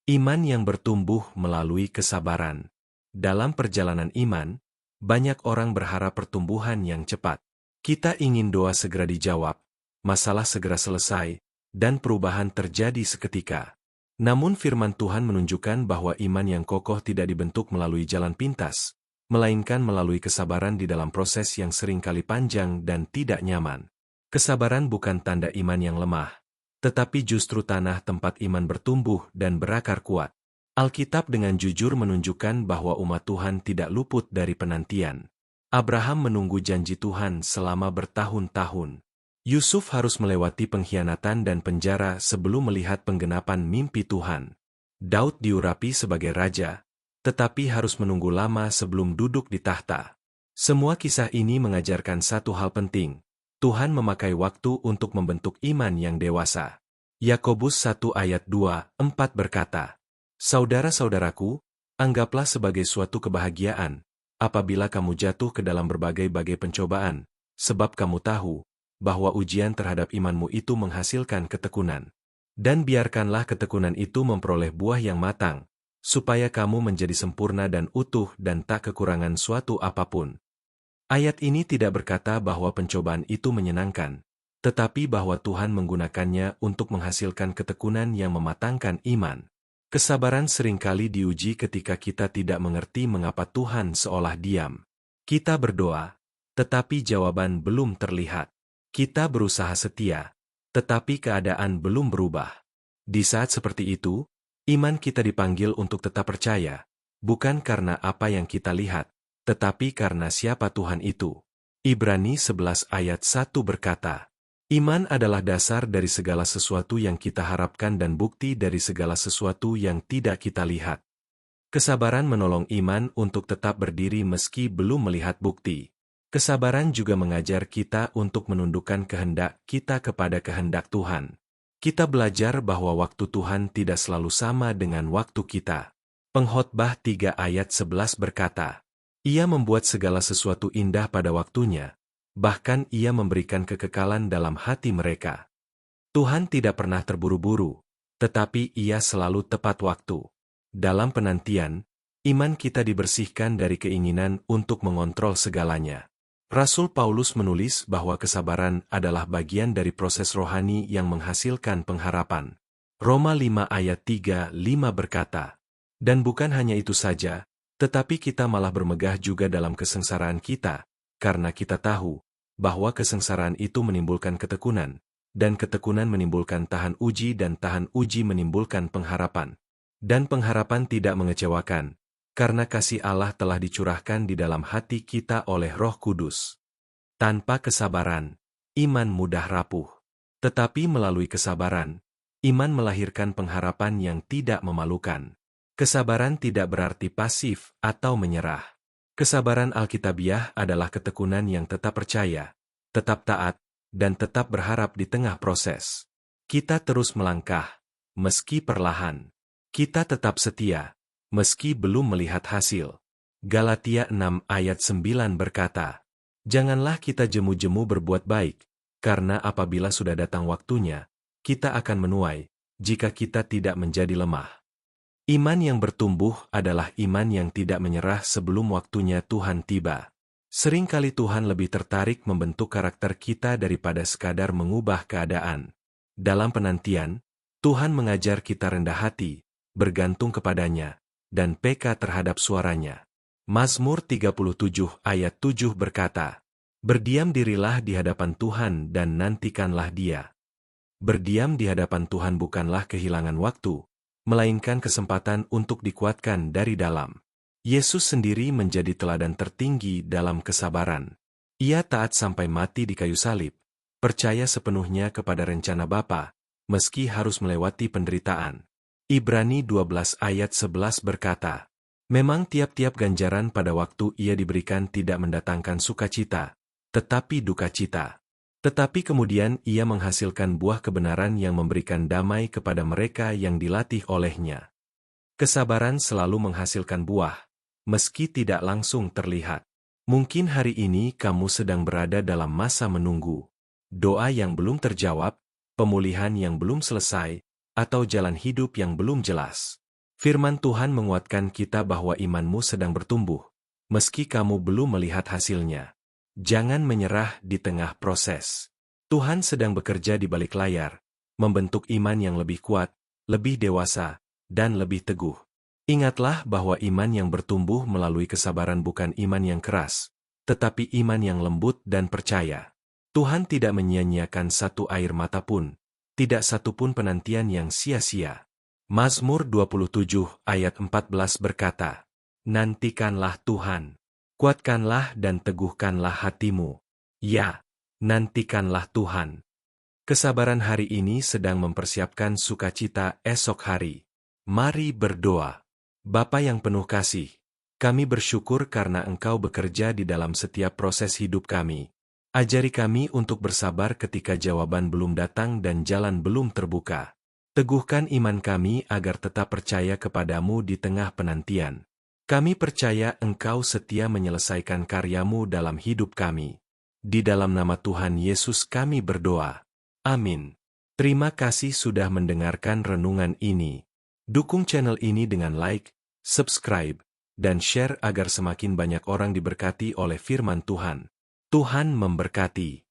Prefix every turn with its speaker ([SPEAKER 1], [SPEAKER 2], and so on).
[SPEAKER 1] Iman yang bertumbuh melalui kesabaran. Dalam perjalanan iman, banyak orang berharap pertumbuhan yang cepat. Kita ingin doa segera dijawab, masalah segera selesai, dan perubahan terjadi seketika. Namun firman Tuhan menunjukkan bahwa iman yang kokoh tidak dibentuk melalui jalan pintas, melainkan melalui kesabaran di dalam proses yang seringkali panjang dan tidak nyaman. Kesabaran bukan tanda iman yang lemah, tetapi justru tanah tempat iman bertumbuh dan berakar kuat. Alkitab dengan jujur menunjukkan bahwa umat Tuhan tidak luput dari penantian. Abraham menunggu janji Tuhan selama bertahun-tahun. Yusuf harus melewati pengkhianatan dan penjara sebelum melihat penggenapan mimpi Tuhan. Daud diurapi sebagai raja, tetapi harus menunggu lama sebelum duduk di tahta. Semua kisah ini mengajarkan satu hal penting. Tuhan memakai waktu untuk membentuk iman yang dewasa. Yakobus 1 ayat 2-4 berkata, "Saudara-saudaraku, anggaplah sebagai suatu kebahagiaan, apabila kamu jatuh ke dalam berbagai-bagai pencobaan, sebab kamu tahu, bahwa ujian terhadap imanmu itu menghasilkan ketekunan. Dan biarkanlah ketekunan itu memperoleh buah yang matang, supaya kamu menjadi sempurna dan utuh dan tak kekurangan suatu apapun." Ayat ini tidak berkata bahwa pencobaan itu menyenangkan, tetapi bahwa Tuhan menggunakannya untuk menghasilkan ketekunan yang mematangkan iman. Kesabaran seringkali diuji ketika kita tidak mengerti mengapa Tuhan seolah diam. Kita berdoa, tetapi jawaban belum terlihat. Kita berusaha setia, tetapi keadaan belum berubah. Di saat seperti itu, iman kita dipanggil untuk tetap percaya, bukan karena apa yang kita lihat, tetapi karena siapa Tuhan itu. Ibrani 11 ayat 1 berkata, "Iman adalah dasar dari segala sesuatu yang kita harapkan dan bukti dari segala sesuatu yang tidak kita lihat." Kesabaran menolong iman untuk tetap berdiri meski belum melihat bukti. Kesabaran juga mengajar kita untuk menundukkan kehendak kita kepada kehendak Tuhan. Kita belajar bahwa waktu Tuhan tidak selalu sama dengan waktu kita. Pengkhotbah 3 ayat 11 berkata, "Ia membuat segala sesuatu indah pada waktunya, bahkan Ia memberikan kekekalan dalam hati mereka." Tuhan tidak pernah terburu-buru, tetapi Ia selalu tepat waktu. Dalam penantian, iman kita dibersihkan dari keinginan untuk mengontrol segalanya. Rasul Paulus menulis bahwa kesabaran adalah bagian dari proses rohani yang menghasilkan pengharapan. Roma 5 ayat 3-5 berkata, "Dan bukan hanya itu saja, tetapi kita malah bermegah juga dalam kesengsaraan kita, karena kita tahu bahwa kesengsaraan itu menimbulkan ketekunan, dan ketekunan menimbulkan tahan uji, dan tahan uji menimbulkan pengharapan. Dan pengharapan tidak mengecewakan, karena kasih Allah telah dicurahkan di dalam hati kita oleh Roh Kudus." Tanpa kesabaran, iman mudah rapuh. Tetapi melalui kesabaran, iman melahirkan pengharapan yang tidak memalukan. Kesabaran tidak berarti pasif atau menyerah. Kesabaran Alkitabiah adalah ketekunan yang tetap percaya, tetap taat, dan tetap berharap di tengah proses. Kita terus melangkah, meski perlahan. Kita tetap setia, meski belum melihat hasil. Galatia 6 ayat 9 berkata, "Janganlah kita jemu-jemu berbuat baik, karena apabila sudah datang waktunya, kita akan menuai, jika kita tidak menjadi lemah." Iman yang bertumbuh adalah iman yang tidak menyerah sebelum waktunya Tuhan tiba. Seringkali Tuhan lebih tertarik membentuk karakter kita daripada sekadar mengubah keadaan. Dalam penantian, Tuhan mengajar kita rendah hati, bergantung kepadanya, dan peka terhadap suaranya. Mazmur 37 ayat 7 berkata, "Berdiam dirilah di hadapan Tuhan dan nantikanlah Dia." Berdiam di hadapan Tuhan bukanlah kehilangan waktu, melainkan kesempatan untuk dikuatkan dari dalam. Yesus sendiri menjadi teladan tertinggi dalam kesabaran. Ia taat sampai mati di kayu salib, percaya sepenuhnya kepada rencana Bapa, meski harus melewati penderitaan. Ibrani 12 ayat 11 berkata, "Memang tiap-tiap ganjaran pada waktu ia diberikan tidak mendatangkan sukacita, tetapi duka cita. Tetapi kemudian ia menghasilkan buah kebenaran yang memberikan damai kepada mereka yang dilatih olehnya." Kesabaran selalu menghasilkan buah, meski tidak langsung terlihat. Mungkin hari ini kamu sedang berada dalam masa menunggu. Doa yang belum terjawab, pemulihan yang belum selesai, atau jalan hidup yang belum jelas. Firman Tuhan menguatkan kita bahwa imanmu sedang bertumbuh, meski kamu belum melihat hasilnya. Jangan menyerah di tengah proses. Tuhan sedang bekerja di balik layar, membentuk iman yang lebih kuat, lebih dewasa, dan lebih teguh. Ingatlah bahwa iman yang bertumbuh melalui kesabaran bukan iman yang keras, tetapi iman yang lembut dan percaya. Tuhan tidak menyia-nyiakan satu air mata pun, tidak satu pun penantian yang sia-sia. Mazmur 27 ayat 14 berkata, "Nantikanlah Tuhan, kuatkanlah dan teguhkanlah hatimu. Ya, nantikanlah Tuhan." Kesabaran hari ini sedang mempersiapkan sukacita esok hari. Mari berdoa. Bapa yang penuh kasih, kami bersyukur karena Engkau bekerja di dalam setiap proses hidup kami. Ajari kami untuk bersabar ketika jawaban belum datang dan jalan belum terbuka. Teguhkan iman kami agar tetap percaya kepadamu di tengah penantian. Kami percaya Engkau setia menyelesaikan karyamu dalam hidup kami. Di dalam nama Tuhan Yesus kami berdoa. Amin. Terima kasih sudah mendengarkan renungan ini. Dukung channel ini dengan like, subscribe, dan share agar semakin banyak orang diberkati oleh firman Tuhan. Tuhan memberkati.